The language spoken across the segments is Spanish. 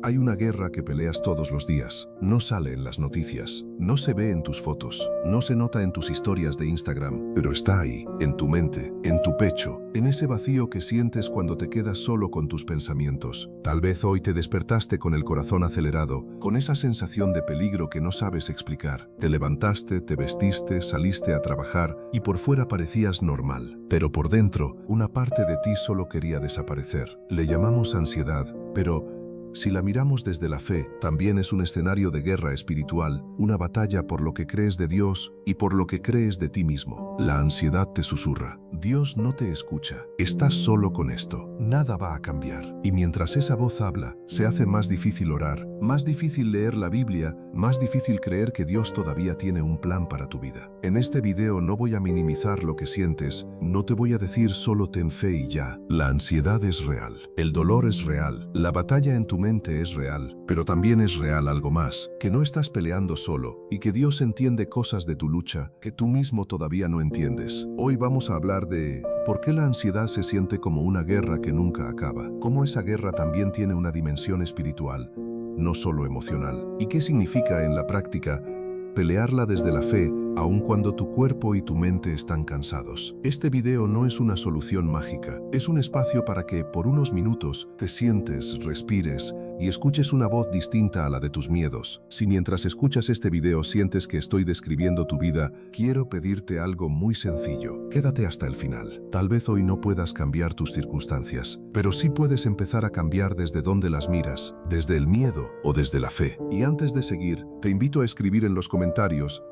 Hay una guerra que peleas todos los días. No sale en las noticias, no se ve en tus fotos, no se nota en tus historias de Instagram, pero está ahí, en tu mente, en tu pecho, en ese vacío que sientes cuando te quedas solo con tus pensamientos. Tal vez hoy te despertaste con el corazón acelerado, con esa sensación de peligro que no sabes explicar. Te levantaste, te vestiste, saliste a trabajar y por fuera parecías normal. Pero por dentro, una parte de ti solo quería desaparecer. Le llamamos ansiedad, pero si la miramos desde la fe, también es un escenario de guerra espiritual, una batalla por lo que crees de Dios y por lo que crees de ti mismo. La ansiedad te susurra: Dios no te escucha, estás solo con esto, nada va a cambiar. Y mientras esa voz habla, se hace más difícil orar, más difícil leer la Biblia, más difícil creer que Dios todavía tiene un plan para tu vida. En este video no voy a minimizar lo que sientes, no te voy a decir solo ten fe y ya. La ansiedad es real, el dolor es real, la batalla en tu mente es real, pero también es real algo más, que no estás peleando solo y que Dios entiende cosas de tu lucha que tú mismo todavía no entiendes. Hoy vamos a hablar de por qué la ansiedad se siente como una guerra que nunca acaba, cómo esa guerra también tiene una dimensión espiritual, no solo emocional, y qué significa en la práctica pelearla desde la fe, aun cuando tu cuerpo y tu mente están cansados. Este video no es una solución mágica, es un espacio para que, por unos minutos, te sientes, respires y escuches una voz distinta a la de tus miedos. Si mientras escuchas este video sientes que estoy describiendo tu vida, quiero pedirte algo muy sencillo. Quédate hasta el final. Tal vez hoy no puedas cambiar tus circunstancias, pero sí puedes empezar a cambiar desde donde las miras, desde el miedo o desde la fe. Y antes de seguir, te invito a escribir en los comentarios,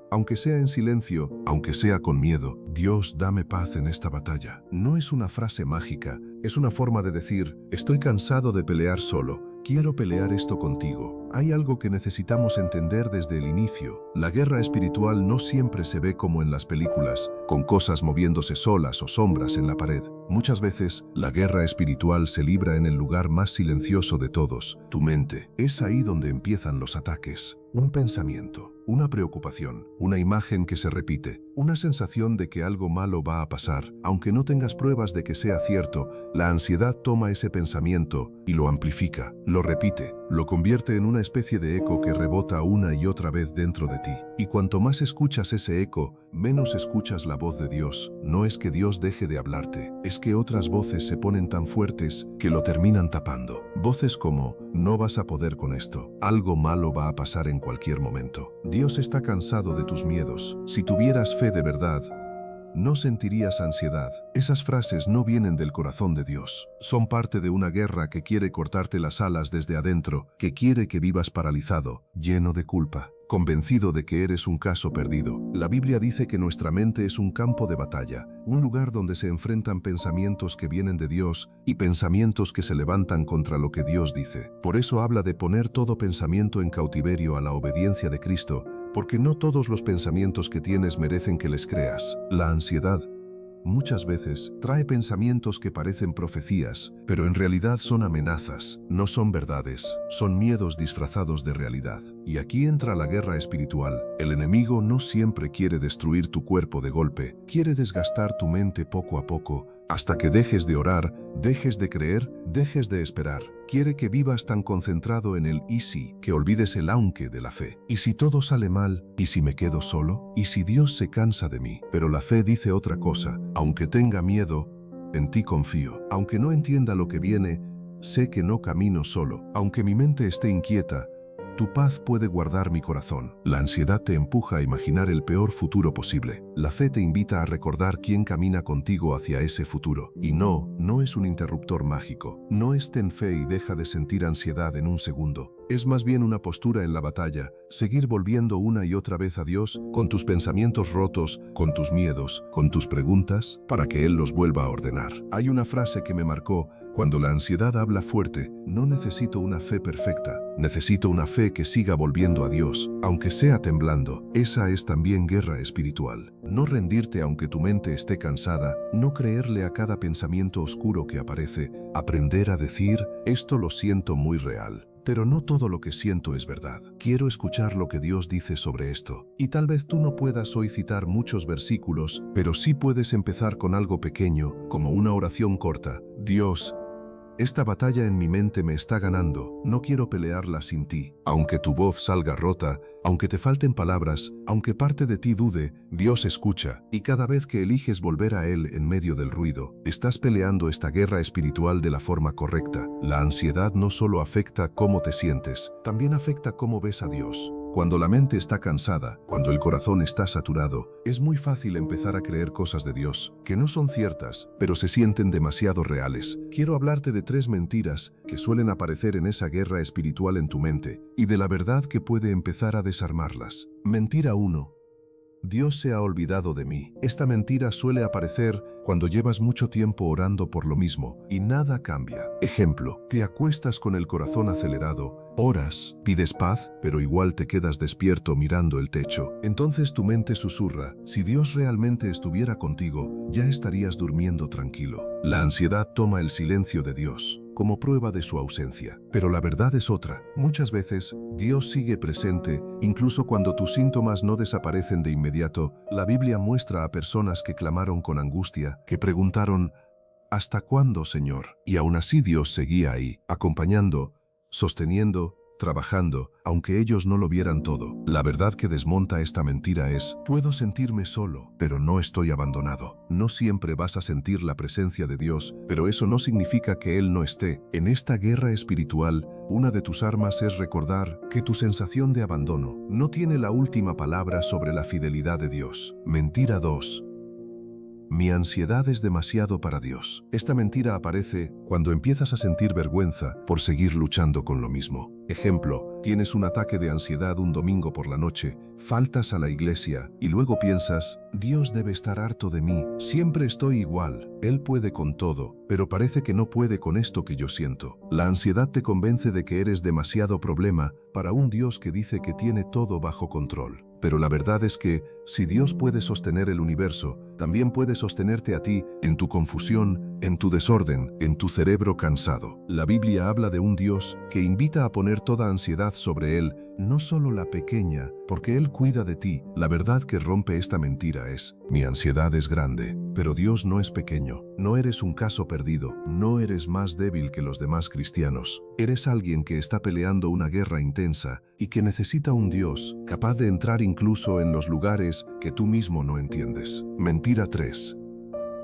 aunque sea en silencio, aunque sea con miedo: Dios, dame paz en esta batalla. No es una frase mágica, es una forma de decir: estoy cansado de pelear solo, quiero pelear esto contigo. Hay algo que necesitamos entender desde el inicio. La guerra espiritual no siempre se ve como en las películas, con cosas moviéndose solas o sombras en la pared. Muchas veces, la guerra espiritual se libra en el lugar más silencioso de todos, tu mente. Es ahí donde empiezan los ataques. Un pensamiento, una preocupación, una imagen que se repite, una sensación de que algo malo va a pasar. Aunque no tengas pruebas de que sea cierto, la ansiedad toma ese pensamiento y lo amplifica, lo repite, lo convierte en una especie de eco que rebota una y otra vez dentro de ti. Y cuanto más escuchas ese eco, menos escuchas la voz de Dios. No es que Dios deje de hablarte, es que otras voces se ponen tan fuertes que lo terminan tapando. Voces como: no vas a poder con esto, algo malo va a pasar en cualquier momento. Dios está cansado de tus miedos. Si tuvieras fe de verdad, no sentirías ansiedad. Esas frases no vienen del corazón de Dios. Son parte de una guerra que quiere cortarte las alas desde adentro, que quiere que vivas paralizado, lleno de culpa, convencido de que eres un caso perdido. La Biblia dice que nuestra mente es un campo de batalla, un lugar donde se enfrentan pensamientos que vienen de Dios y pensamientos que se levantan contra lo que Dios dice. Por eso habla de poner todo pensamiento en cautiverio a la obediencia de Cristo, porque no todos los pensamientos que tienes merecen que les creas. La ansiedad muchas veces trae pensamientos que parecen profecías, pero en realidad son amenazas, no son verdades, son miedos disfrazados de realidad. Y aquí entra la guerra espiritual. El enemigo no siempre quiere destruir tu cuerpo de golpe, quiere desgastar tu mente poco a poco, hasta que dejes de orar, dejes de creer, dejes de esperar. Quiere que vivas tan concentrado en el y si, que olvides el aunque de la fe. ¿Y si todo sale mal? ¿Y si me quedo solo? ¿Y si Dios se cansa de mí? Pero la fe dice otra cosa: aunque tenga miedo, en ti confío. Aunque no entienda lo que viene, sé que no camino solo. Aunque mi mente esté inquieta, tu paz puede guardar mi corazón. La ansiedad te empuja a imaginar el peor futuro posible. La fe te invita a recordar quién camina contigo hacia ese futuro. Y no es un interruptor mágico. No es ten fe y deja de sentir ansiedad en un segundo. Es más bien una postura en la batalla, seguir volviendo una y otra vez a Dios, con tus pensamientos rotos, con tus miedos, con tus preguntas, para que Él los vuelva a ordenar. Hay una frase que me marcó: cuando la ansiedad habla fuerte, no necesito una fe perfecta, necesito una fe que siga volviendo a Dios, aunque sea temblando. Esa es también guerra espiritual. No rendirte aunque tu mente esté cansada, no creerle a cada pensamiento oscuro que aparece, aprender a decir: esto lo siento muy real, pero no todo lo que siento es verdad. Quiero escuchar lo que Dios dice sobre esto. Y tal vez tú no puedas hoy citar muchos versículos, pero sí puedes empezar con algo pequeño, como una oración corta: Dios, esta batalla en mi mente me está ganando, no quiero pelearla sin ti. Aunque tu voz salga rota, aunque te falten palabras, aunque parte de ti dude, Dios escucha, y cada vez que eliges volver a Él en medio del ruido, estás peleando esta guerra espiritual de la forma correcta. La ansiedad no solo afecta cómo te sientes, también afecta cómo ves a Dios. Cuando la mente está cansada, cuando el corazón está saturado, es muy fácil empezar a creer cosas de Dios que no son ciertas, pero se sienten demasiado reales. Quiero hablarte de 3 mentiras que suelen aparecer en esa guerra espiritual en tu mente y de la verdad que puede empezar a desarmarlas. Mentira 1. Dios se ha olvidado de mí. Esta mentira suele aparecer cuando llevas mucho tiempo orando por lo mismo y nada cambia. Ejemplo, te acuestas con el corazón acelerado, oras, pides paz, pero igual te quedas despierto mirando el techo. Entonces tu mente susurra, si Dios realmente estuviera contigo, ya estarías durmiendo tranquilo. La ansiedad toma el silencio de Dios como prueba de su ausencia. Pero la verdad es otra. Muchas veces, Dios sigue presente, incluso cuando tus síntomas no desaparecen de inmediato. La Biblia muestra a personas que clamaron con angustia, que preguntaron, ¿hasta cuándo, Señor? Y aún así Dios seguía ahí, acompañando, sosteniendo, trabajando, aunque ellos no lo vieran todo. La verdad que desmonta esta mentira es, puedo sentirme solo, pero no estoy abandonado. No siempre vas a sentir la presencia de Dios, pero eso no significa que Él no esté. En esta guerra espiritual, una de tus armas es recordar que tu sensación de abandono no tiene la última palabra sobre la fidelidad de Dios. Mentira 2. Mi ansiedad es demasiado para Dios. Esta mentira aparece cuando empiezas a sentir vergüenza por seguir luchando con lo mismo. Ejemplo, tienes un ataque de ansiedad un domingo por la noche, faltas a la iglesia y luego piensas, Dios debe estar harto de mí, siempre estoy igual, Él puede con todo, pero parece que no puede con esto que yo siento. La ansiedad te convence de que eres demasiado problema para un Dios que dice que tiene todo bajo control. Pero la verdad es que, si Dios puede sostener el universo, también puede sostenerte a ti en tu confusión, en tu desorden, en tu cerebro cansado. La Biblia habla de un Dios que invita a poner toda ansiedad sobre Él, no solo la pequeña, porque Él cuida de ti. La verdad que rompe esta mentira es, mi ansiedad es grande, pero Dios no es pequeño. No eres un caso perdido, no eres más débil que los demás cristianos. Eres alguien que está peleando una guerra intensa y que necesita un Dios capaz de entrar incluso en los lugares que tú mismo no entiendes. Mentira 3.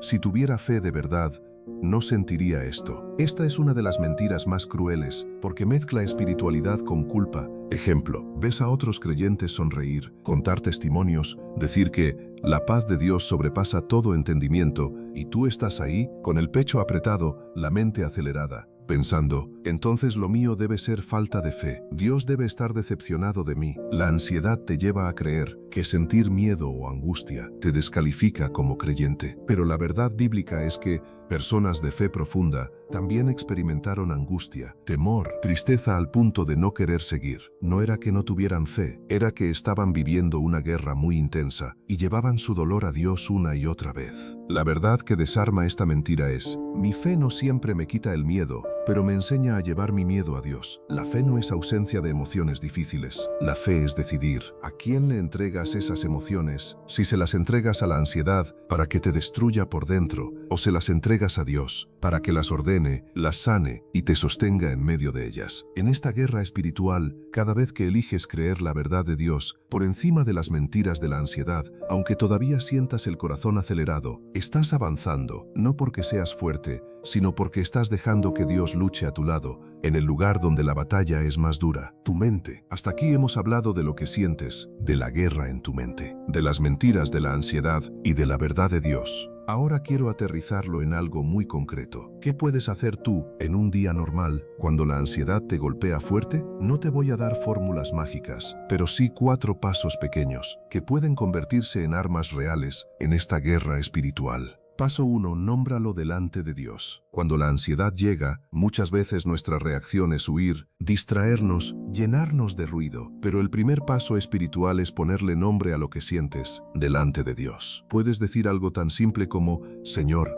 Si tuviera fe de verdad, no sentiría esto. Esta es una de las mentiras más crueles, porque mezcla espiritualidad con culpa. Ejemplo, ves a otros creyentes sonreír, contar testimonios, decir que la paz de Dios sobrepasa todo entendimiento, y tú estás ahí, con el pecho apretado, la mente acelerada, pensando, entonces lo mío debe ser falta de fe. Dios debe estar decepcionado de mí. La ansiedad te lleva a creer que sentir miedo o angustia te descalifica como creyente. Pero la verdad bíblica es que personas de fe profunda también experimentaron angustia, temor, tristeza al punto de no querer seguir. No era que no tuvieran fe, era que estaban viviendo una guerra muy intensa y llevaban su dolor a Dios una y otra vez. La verdad que desarma esta mentira es, mi fe no siempre me quita el miedo, pero me enseña a llevar mi miedo a Dios. La fe no es ausencia de emociones difíciles. La fe es decidir a quién le entregas esas emociones, si se las entregas a la ansiedad para que te destruya por dentro, o se las entregas a Dios para que las ordene, las sane y te sostenga en medio de ellas. En esta guerra espiritual, cada vez que eliges creer la verdad de Dios por encima de las mentiras de la ansiedad, aunque todavía sientas el corazón acelerado, estás avanzando, no porque seas fuerte, sino porque estás dejando que Dios luche a tu lado, en el lugar donde la batalla es más dura, tu mente. Hasta aquí hemos hablado de lo que sientes, de la guerra en tu mente, de las mentiras de la ansiedad y de la verdad de Dios. Ahora quiero aterrizarlo en algo muy concreto. ¿Qué puedes hacer tú en un día normal cuando la ansiedad te golpea fuerte? No te voy a dar fórmulas mágicas, pero sí 4 pasos pequeños que pueden convertirse en armas reales en esta guerra espiritual. Paso 1. Nómbralo delante de Dios. Cuando la ansiedad llega, muchas veces nuestra reacción es huir, distraernos, llenarnos de ruido. Pero el primer paso espiritual es ponerle nombre a lo que sientes delante de Dios. Puedes decir algo tan simple como, Señor,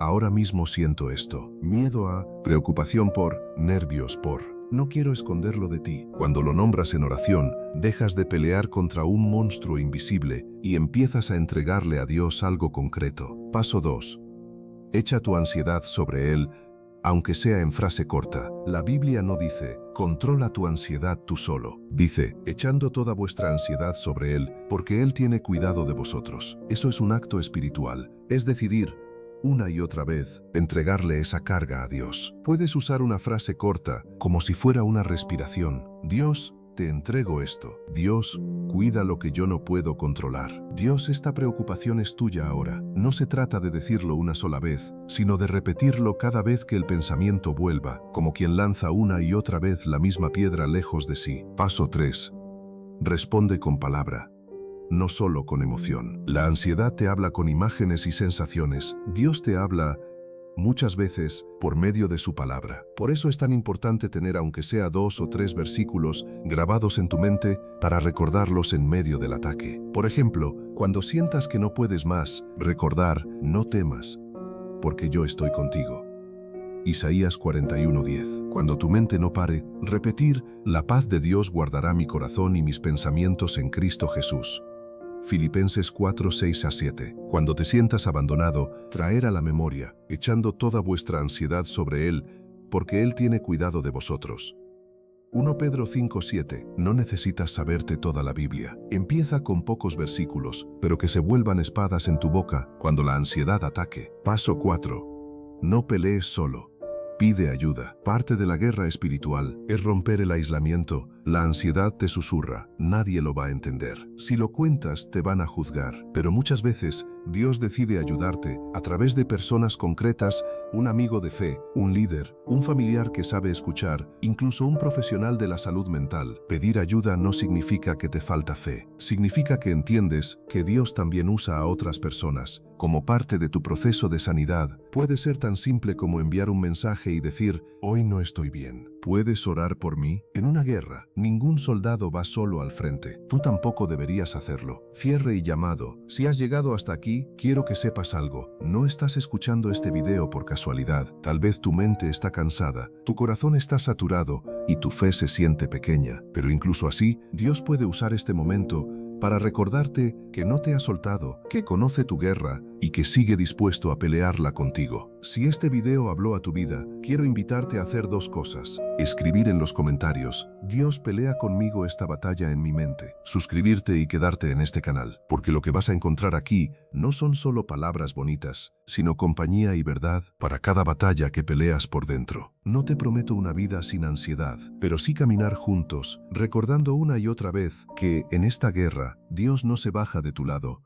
ahora mismo siento esto. Miedo a, preocupación por, nervios por. No quiero esconderlo de ti. Cuando lo nombras en oración, dejas de pelear contra un monstruo invisible y empiezas a entregarle a Dios algo concreto. Paso 2. Echa tu ansiedad sobre Él aunque sea en frase corta. La Biblia no dice, controla tu ansiedad tú solo. Dice, echando toda vuestra ansiedad sobre Él, porque Él tiene cuidado de vosotros. Eso es un acto espiritual. Es decidir, una y otra vez, entregarle esa carga a Dios. Puedes usar una frase corta, como si fuera una respiración. Dios, te entrego esto. Dios, cuida lo que yo no puedo controlar. Dios, esta preocupación es tuya ahora. No se trata de decirlo una sola vez, sino de repetirlo cada vez que el pensamiento vuelva, como quien lanza una y otra vez la misma piedra lejos de sí. Paso 3. Responde con palabra, no solo con emoción. La ansiedad te habla con imágenes y sensaciones. Dios te habla muchas veces por medio de su palabra. Por eso es tan importante tener aunque sea 2 o 3 versículos grabados en tu mente para recordarlos en medio del ataque. Por ejemplo, cuando sientas que no puedes más, recordar, no temas, porque yo estoy contigo. Isaías 41:10. Cuando tu mente no pare, repetir, la paz de Dios guardará mi corazón y mis pensamientos en Cristo Jesús. Filipenses 4:6-7. Cuando te sientas abandonado, traer a la memoria, echando toda vuestra ansiedad sobre Él, porque Él tiene cuidado de vosotros. 1 Pedro 5:7. No necesitas saberte toda la Biblia. Empieza con pocos versículos, pero que se vuelvan espadas en tu boca cuando la ansiedad ataque. Paso 4. No pelees solo. Pide ayuda. Parte de la guerra espiritual es romper el aislamiento. La ansiedad te susurra, nadie lo va a entender. Si lo cuentas, te van a juzgar. Pero muchas veces, Dios decide ayudarte a través de personas concretas, un amigo de fe, un líder, un familiar que sabe escuchar, incluso un profesional de la salud mental. Pedir ayuda no significa que te falta fe. Significa que entiendes que Dios también usa a otras personas como parte de tu proceso de sanidad. Puede ser tan simple como enviar un mensaje y decir, hoy no estoy bien. ¿Puedes orar por mí? En una guerra, ningún soldado va solo al frente. Tú tampoco deberías hacerlo. Cierre y llamado. Si has llegado hasta aquí, quiero que sepas algo. No estás escuchando este video por casualidad. Tal vez tu mente está cansada, tu corazón está saturado y tu fe se siente pequeña. Pero incluso así, Dios puede usar este momento para recordarte que no te ha soltado, que conoce tu guerra y que sigue dispuesto a pelearla contigo. Si este video habló a tu vida, quiero invitarte a hacer 2 cosas. Escribir en los comentarios, Dios pelea conmigo esta batalla en mi mente. Suscribirte y quedarte en este canal, porque lo que vas a encontrar aquí no son solo palabras bonitas, sino compañía y verdad para cada batalla que peleas por dentro. No te prometo una vida sin ansiedad, pero sí caminar juntos, recordando una y otra vez que en esta guerra Dios no se baja de tu lado,